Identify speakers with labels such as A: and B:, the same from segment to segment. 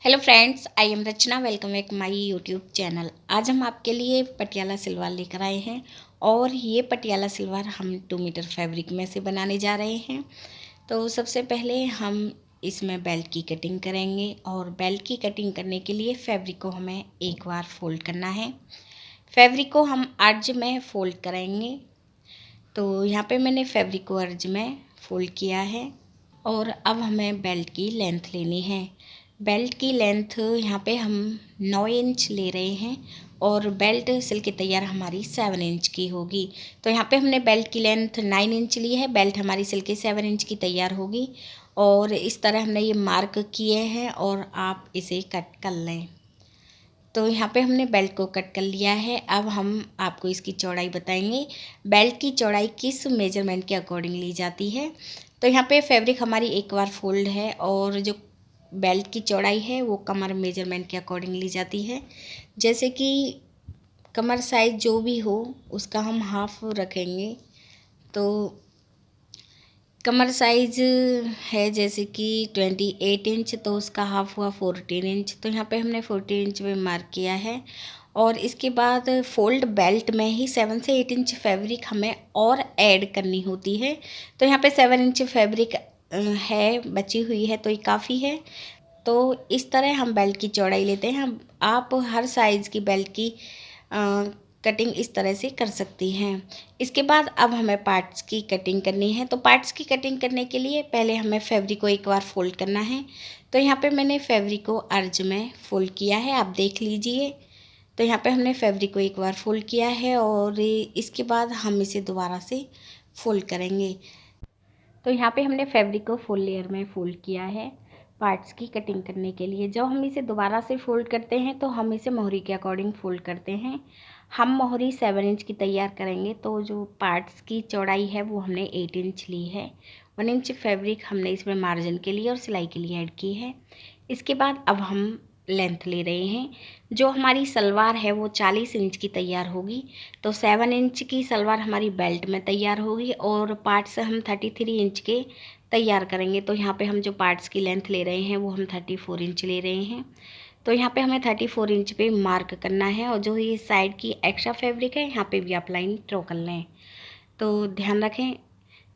A: Hello friends, I am Rachna. Welcome back my YouTube channel. आज हम आपके लिए पटियाला सलवार लेकर आए हैं और ये पटियाला सलवार हम 2 मीटर फैब्रिक में से बनाने जा रहे हैं। तो सबसे पहले हम इसमें बेल्ट की कटिंग करेंगे और बेल्ट की कटिंग करने के लिए फैब्रिक को हमें एक बार फोल्ड करना है। फैब्रिक को हम अर्ज में फोल्ड करेंगे। तो यहाँ पे मैंने फैब्रिक को अर्ज में फोल्ड किया है और अब हमें बेल्ट की लेंथ लेनी है। बेल्ट की लेंथ यहाँ पे हम 9 इंच ले रहे हैं और बेल्ट सिल के तैयार हमारी 7 इंच की होगी। तो यहाँ पे हमने बेल्ट की लेंथ 9 इंच ली है, बेल्ट हमारी सिल के 7 इंच की तैयार होगी। और इस तरह हमने ये मार्क किए हैं और आप इसे कट कर लें। तो यहाँ पे हमने बेल्ट को कट कर लिया है। अब हम आपको इसकी चौड़ाई बताएंगे, बेल्ट की चौड़ाई किस मेजरमेंट के अकॉर्डिंग ली जाती है। तो यहाँ पे फैब्रिक हमारी एक बार फोल्ड है और जो बेल्ट की चौड़ाई है वो कमर मेजरमेंट के अकॉर्डिंग ली जाती है। जैसे कि कमर साइज जो भी हो उसका हम हाफ रखेंगे। तो कमर साइज है जैसे कि 28 इंच, तो उसका हाफ हुआ 14 इंच। तो यहाँ पे हमने 14 इंच में मार्क किया है। और इसके बाद फोल्ड बेल्ट में ही 7 से 8 इंच फैब्रिक हमें और ऐड करनी होती है। तो यहाँ पे 7 इंच फैब्रिक है बची हुई है, तो ये काफ़ी है। तो इस तरह हम बेल्ट की चौड़ाई लेते हैं। आप हर साइज़ की बेल्ट की कटिंग इस तरह से कर सकती हैं। इसके बाद अब हमें पार्ट्स की कटिंग करनी है। तो पार्ट्स की कटिंग करने के लिए पहले हमें फैब्रिक को एक बार फोल्ड करना है। तो यहाँ पे मैंने फैब्रिक को अर्ज में फोल्ड किया है, आप देख लीजिए। तो यहाँ पे हमने फैब्रिक को एक बार फोल्ड किया है और इसके बाद हम इसे दोबारा से फोल्ड करेंगे। तो यहाँ पे हमने फैब्रिक को फुल लेयर में फोल्ड किया है पार्ट्स की कटिंग करने के लिए। जब हम इसे दोबारा से फोल्ड करते हैं तो हम इसे मोहरी के अकॉर्डिंग फोल्ड करते हैं। हम मोहरी 7 इंच की तैयार करेंगे, तो जो पार्ट्स की चौड़ाई है वो हमने 8 इंच ली है। 1 इंच फैब्रिक हमने इसमें मार्जिन के लिए और सिलाई के लिए ऐड की है। इसके बाद अब हम लेंथ ले रहे हैं। जो हमारी सलवार है वो 40 इंच की तैयार होगी। तो 7 इंच की सलवार हमारी बेल्ट में तैयार होगी और पार्ट्स हम 33 इंच के तैयार करेंगे। तो यहाँ पे हम जो पार्ट्स की लेंथ ले रहे हैं वो हम 34 इंच ले रहे हैं। तो यहाँ पे हमें 34 इंच पे मार्क करना है और जो ये साइड की एक्स्ट्रा फैब्रिक है यहाँ पे भी आप लाइन ड्रॉ कर लें। तो ध्यान रखें,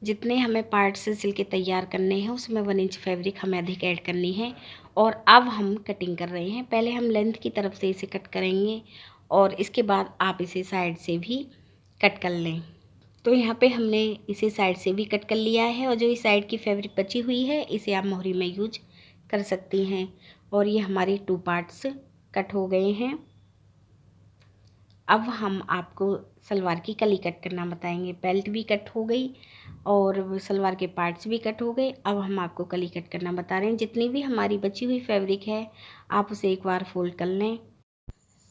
A: जितने हमें पार्ट्स सिल के तैयार करने हैं उसमें 1 इंच फैब्रिक हमें अधिक ऐड करनी है। और अब हम कटिंग कर रहे हैं। पहले हम लेंथ की तरफ से इसे कट करेंगे और इसके बाद आप इसे साइड से भी कट कर लें। तो यहाँ पे हमने इसे साइड से भी कट कर लिया है और जो इस साइड की फैब्रिक बची हुई है इसे आप मोहरी में यूज कर सकती हैं। और ये हमारे 2 पार्ट्स कट हो गए हैं। अब हम आपको सलवार की कली कट करना बताएंगे। बेल्ट भी कट हो गई और सलवार के पार्ट्स भी कट हो गए। अब हम आपको कली कट करना बता रहे हैं। जितनी भी हमारी बची हुई फैब्रिक है आप उसे एक बार फोल्ड कर लें।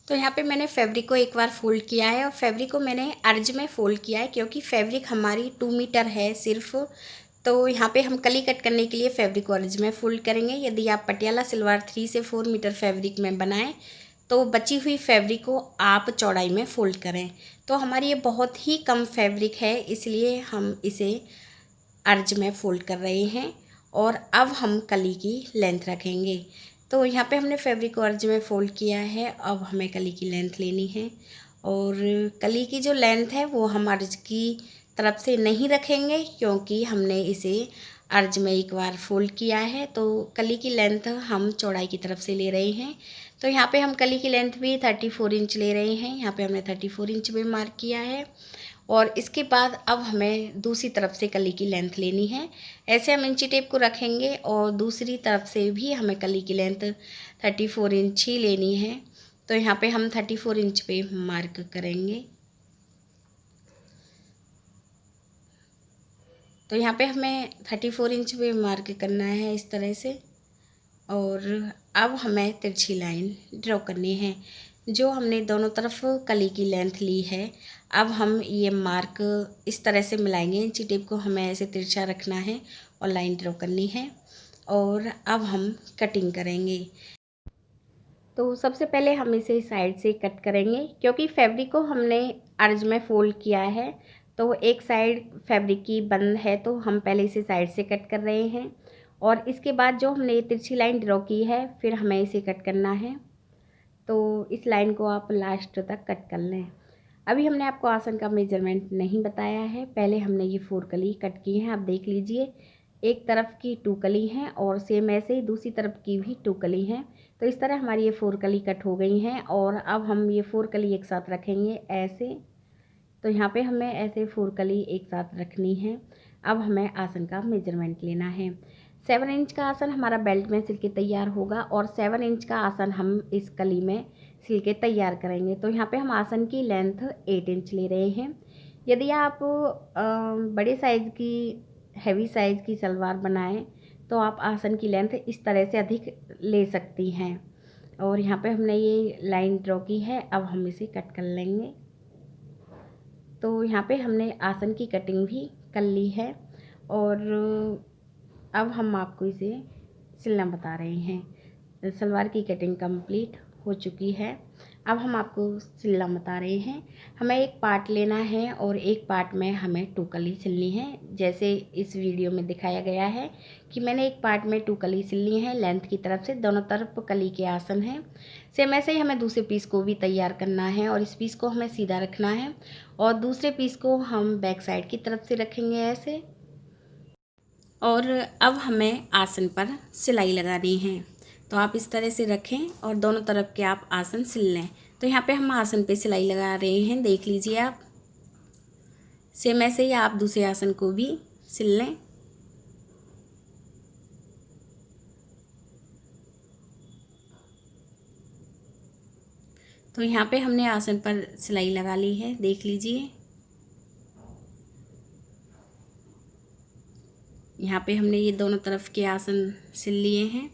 A: तो यहाँ पे मैंने फैब्रिक को एक बार फोल्ड किया है और फैब्रिक को मैंने अर्ज में फोल्ड किया है क्योंकि फैब्रिक हमारी 2 मीटर है सिर्फ। तो यहाँ पे हम कली कट करने के लिए फैब्रिक को अर्ज में फोल्ड करेंगे। यदि आप पटियाला सलवार 3 से 4 मीटर फैब्रिक में बनाएं तो बची हुई फैब्रिक को आप चौड़ाई में फोल्ड करें। तो हमारी ये बहुत ही कम फैब्रिक है, इसलिए हम इसे अर्ज में फोल्ड कर रहे हैं। और अब हम कली की लेंथ रखेंगे। तो यहाँ पे हमने फैब्रिक को अर्ज में फोल्ड किया है। अब हमें कली की लेंथ लेनी है और कली की जो लेंथ है वो हम अर्ज की तरफ से नहीं रखेंगे क्योंकि हमने इसे अर्ज में एक बार फोल्ड किया है। तो कली की लेंथ हम चौड़ाई की तरफ से ले रहे हैं। तो यहाँ पे हम कली की लेंथ भी 34 इंच ले रहे हैं। यहाँ पे हमने 34 इंच में मार्क किया है। और इसके बाद अब हमें दूसरी तरफ से कली की लेंथ लेनी है। ऐसे हम इंची टेप को रखेंगे और दूसरी तरफ से भी हमें कली की लेंथ 34 इंच ही लेनी है। तो यहाँ पे हम 34 इंच पे मार्क करेंगे। तो यहाँ पे हमें 34 इंच पे मार्क करना है इस तरह से। और अब हमें तिरछी लाइन ड्रॉ करनी है। जो हमने दोनों तरफ कली की लेंथ ली है, अब हम ये मार्क इस तरह से मिलाएंगे। इंची टेप को हमें ऐसे तिरछा रखना है और लाइन ड्रॉ करनी है। और अब हम कटिंग करेंगे। तो सबसे पहले हम इसे साइड से कट करेंगे क्योंकि फैब्रिक को हमने अर्ज में फोल्ड किया है। तो एक साइड फैब्रिक की बंद है तो हम पहले इसे साइड से कट कर रहे हैं और इसके बाद जो हमने ये तिरछी लाइन ड्रॉ की है फिर हमें इसे कट करना है। तो इस लाइन को आप लास्ट तक कट कर लें। अभी हमने आपको आसन का मेजरमेंट नहीं बताया है। पहले हमने ये 4 कली कट की हैं, आप देख लीजिए। एक तरफ की 2 कली हैं और सेम ऐसे ही दूसरी तरफ की भी 2 कली हैं। तो इस तरह हमारी ये 4 कली कट हो गई हैं और अब हम ये 4 कली एक साथ रखेंगे ऐसे। तो यहाँ पे हमें ऐसे 4 कली एक साथ रखनी है। अब हमें आसन का मेजरमेंट लेना है। 7 इंच का आसन हमारा बेल्ट में सिल के तैयार होगा और 7 इंच का आसन हम इस कली में सिल के तैयार करेंगे। तो यहाँ पे हम आसन की लेंथ 8 इंच ले रहे हैं। यदि आप बड़े साइज़ की हैवी साइज़ की सलवार बनाएं तो आप आसन की लेंथ इस तरह से अधिक ले सकती हैं। और यहाँ पे हमने ये लाइन ड्रॉ की है, अब हम इसे कट कर लेंगे। तो यहाँ पे हमने आसन की कटिंग भी कर ली है और अब हम आपको इसे सिलना बता रहे हैं। सलवार की कटिंग कंप्लीट हो चुकी है। अब हम आपको सिलना बता रहे हैं। हमें एक पार्ट लेना है और एक पार्ट में हमें 2 कली सिलनी है। जैसे इस वीडियो में दिखाया गया है कि मैंने एक पार्ट में 2 कली सिलनी है लेंथ की तरफ से, दोनों तरफ कली के आसन हैं। सेम ऐसे ही हमें दूसरे पीस को भी तैयार करना है और इस पीस को हमें सीधा रखना है और दूसरे पीस को हम बैक साइड की तरफ से रखेंगे ऐसे। और अब हमें आसन पर सिलाई लगानी है। तो आप इस तरह से रखें और दोनों तरफ के आप आसन सिल लें। तो यहाँ पे हम आसन पे सिलाई लगा रहे हैं, देख लीजिए आप। सेम ऐसे ही आप दूसरे आसन को भी सिल लें। तो यहाँ पे हमने आसन पर सिलाई लगा ली है, देख लीजिए। यहाँ पे हमने ये दोनों तरफ के आसन सिल लिए हैं।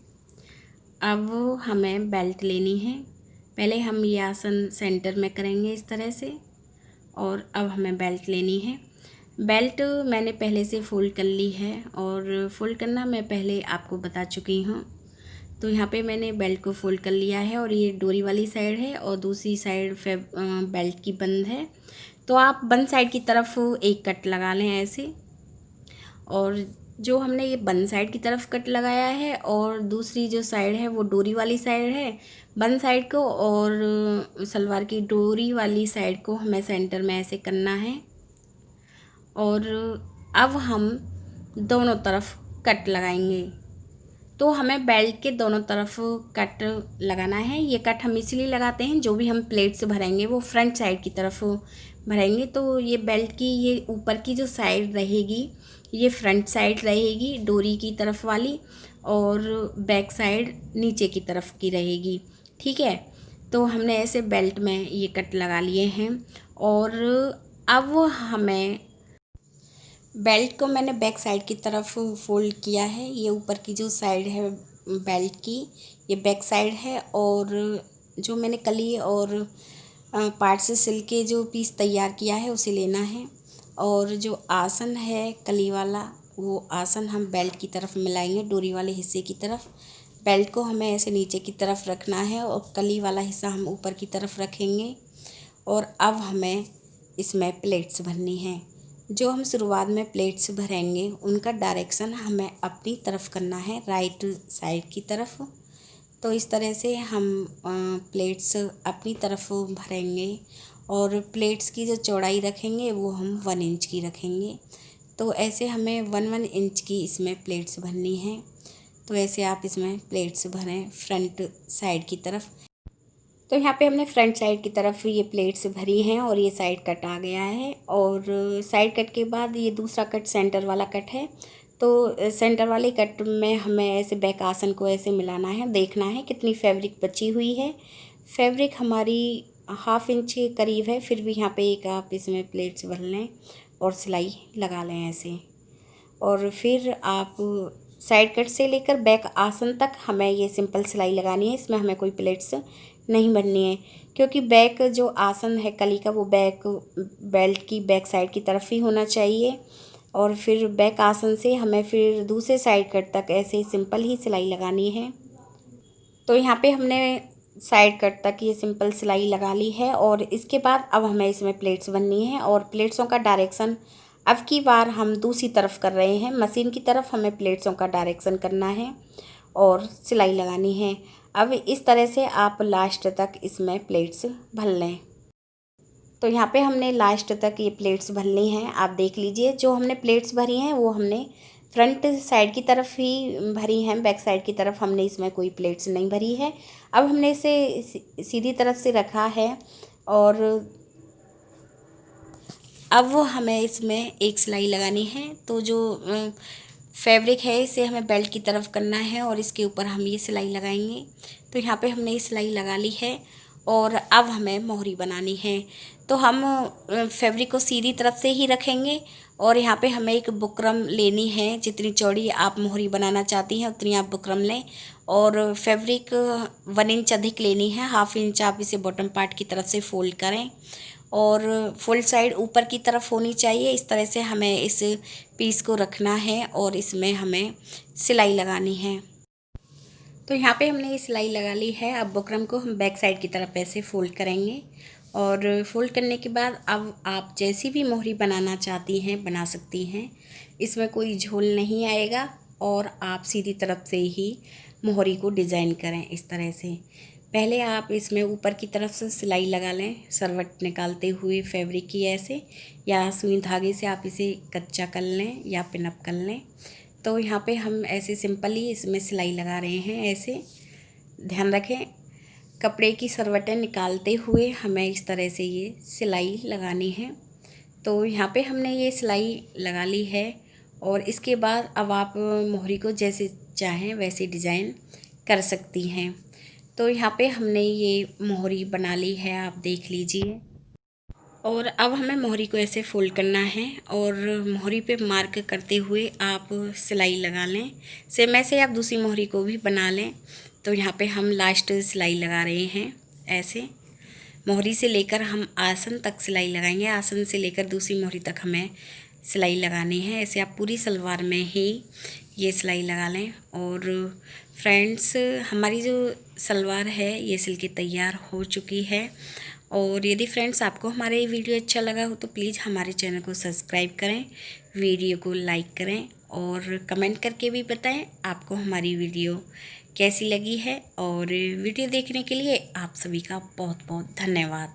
A: अब हमें बेल्ट लेनी है। पहले हम ये आसन सेंटर में करेंगे इस तरह से और अब हमें बेल्ट लेनी है। बेल्ट मैंने पहले से फोल्ड कर ली है और फोल्ड करना मैं पहले आपको बता चुकी हूँ। तो यहाँ पे मैंने बेल्ट को फोल्ड कर लिया है और ये डोरी वाली साइड है और दूसरी साइड बेल्ट की बंद है। तो आप बंद साइड की तरफ एक कट लगा लें ऐसे। और जो हमने ये बंद साइड की तरफ कट लगाया है और दूसरी जो साइड है वो डोरी वाली साइड है बंद साइड को, और सलवार की डोरी वाली साइड को हमें सेंटर में ऐसे करना है। और अब हम दोनों तरफ कट लगाएंगे। तो हमें बेल्ट के दोनों तरफ कट लगाना है। ये कट हम इसलिए लगाते हैं, जो भी हम प्लेट्स भरेंगे वो फ्रंट साइड की तरफ भरेंगे। तो ये बेल्ट की ये ऊपर की जो साइड रहेगी ये फ्रंट साइड रहेगी डोरी की तरफ वाली, और बैक साइड नीचे की तरफ की रहेगी, ठीक है। तो हमने ऐसे बेल्ट में ये कट लगा लिए हैं। और अब हमें बेल्ट को मैंने बैक साइड की तरफ फोल्ड किया है। ये ऊपर की जो साइड है बेल्ट की ये बैक साइड है, और जो मैंने कली और पार्ट से सिल के जो पीस तैयार किया है उसे लेना है। और जो आसन है कली वाला वो आसन हम बेल्ट की तरफ मिलाएंगे, डोरी वाले हिस्से की तरफ। बेल्ट को हमें ऐसे नीचे की तरफ रखना है और कली वाला हिस्सा हम ऊपर की तरफ रखेंगे। और अब हमें इसमें प्लेट्स भरनी है। जो हम शुरुआत में प्लेट्स भरेंगे उनका डायरेक्शन हमें अपनी तरफ करना है, राइट साइड की तरफ। तो इस तरह से हम प्लेट्स अपनी तरफ भरेंगे और प्लेट्स की जो चौड़ाई रखेंगे वो हम 1 इंच की रखेंगे। तो ऐसे हमें 1 इंच की इसमें प्लेट्स भरनी है। तो ऐसे आप इसमें प्लेट्स भरें फ्रंट साइड की तरफ। तो यहाँ पे हमने फ्रंट साइड की तरफ ये प्लेट्स भरी हैं और ये साइड कट आ गया है। और साइड कट के बाद ये दूसरा कट सेंटर वाला कट है। तो सेंटर वाले कट में हमें ऐसे बैक आसन को ऐसे मिलाना है, देखना है कितनी फैब्रिक बची हुई है। फैब्रिक हमारी 1/2 इंच के करीब है, फिर भी यहाँ पे एक आप इसमें प्लेट्स भर लें और सिलाई लगा लें ऐसे। और फिर आप साइड कट से लेकर बैक आसन तक हमें ये सिंपल सिलाई लगानी है, इसमें हमें कोई प्लेट्स नहीं बननी है। क्योंकि बैक जो आसन है कली का वो बैक बेल्ट की बैक साइड की तरफ ही होना चाहिए। और फिर बैक आसन से हमें फिर दूसरे साइड कट तक ऐसे सिंपल ही सिलाई लगानी है। तो यहाँ पे हमने साइड कट तक ये सिंपल सिलाई लगा ली है। और इसके बाद अब हमें इसमें प्लेट्स बननी है और प्लेट्सों का डायरेक्शन अब की बार हम दूसरी तरफ कर रहे हैं, मशीन की तरफ हमें प्लेट्सों का डायरेक्शन करना है और सिलाई लगानी है। अब इस तरह से आप लास्ट तक इसमें प्लेट्स भर लें। तो यहाँ पे हमने लास्ट तक ये प्लेट्स भरनी हैं। आप देख लीजिए, जो हमने प्लेट्स भरी हैं वो हमने फ्रंट साइड की तरफ ही भरी हैं, बैक साइड की तरफ हमने इसमें कोई प्लेट्स नहीं भरी है। अब हमने इसे सीधी तरफ से रखा है और अब वो हमें इसमें एक सिलाई लगानी है। तो जो फैब्रिक है इसे हमें बेल्ट की तरफ करना है और इसके ऊपर हम ये सिलाई लगाएंगे। तो यहाँ पे हमने ये सिलाई लगा ली है और अब हमें मोहरी बनानी है। तो हम फैब्रिक को सीधी तरफ से ही रखेंगे और यहाँ पे हमें एक बुकरम लेनी है। जितनी चौड़ी आप मोहरी बनाना चाहती हैं उतनी आप बुकरम लें और फैब्रिक 1 इंच अधिक लेनी है। 1/2 इंच आप इसे बॉटम पार्ट की तरफ से फोल्ड करें और फुल साइड ऊपर की तरफ होनी चाहिए। इस तरह से हमें इस पीस को रखना है और इसमें हमें सिलाई लगानी है। तो यहाँ पे हमने ये सिलाई लगा ली है। अब बुकरम को हम बैक साइड की तरफ ऐसे फोल्ड करेंगे और फोल्ड करने के बाद अब आप जैसी भी मोहरी बनाना चाहती हैं बना सकती हैं। इसमें कोई झोल नहीं आएगा और आप सीधी तरफ से ही मोहरी को डिज़ाइन करें। इस तरह से पहले आप इसमें ऊपर की तरफ से सिलाई लगा लें, सरवट निकालते हुए फैब्रिक की ऐसे, या सुई धागे से आप इसे कच्चा कर लें या पिनअप कर लें। तो यहाँ पे हम ऐसे सिंपली इसमें सिलाई लगा रहे हैं। ऐसे ध्यान रखें, कपड़े की सरवटें निकालते हुए हमें इस तरह से ये सिलाई लगानी है। तो यहाँ पे हमने ये सिलाई लगा ली है और इसके बाद अब आप मोहरी को जैसे चाहें वैसे डिज़ाइन कर सकती हैं। तो यहाँ पे हमने ये मोहरी बना ली है, आप देख लीजिए। और अब हमें मोहरी को ऐसे फोल्ड करना है और मोहरी पे मार्क करते हुए आप सिलाई लगा लें। सेम ऐसे आप दूसरी मोहरी को भी बना लें। तो यहाँ पे हम लास्ट सिलाई लगा रहे हैं। ऐसे मोहरी से लेकर हम आसन तक सिलाई लगाएंगे, आसन से लेकर दूसरी मोहरी तक हमें सिलाई लगानी है। ऐसे आप पूरी सलवार में ही ये सिलाई लगा लें। और फ्रेंड्स, हमारी जो सलवार है ये सिल के तैयार हो चुकी है। और यदि फ्रेंड्स आपको हमारा ये वीडियो अच्छा लगा हो तो प्लीज़ हमारे चैनल को सब्सक्राइब करें, वीडियो को लाइक करें और कमेंट करके भी बताएं आपको हमारी वीडियो कैसी लगी है। और वीडियो देखने के लिए आप सभी का बहुत बहुत धन्यवाद।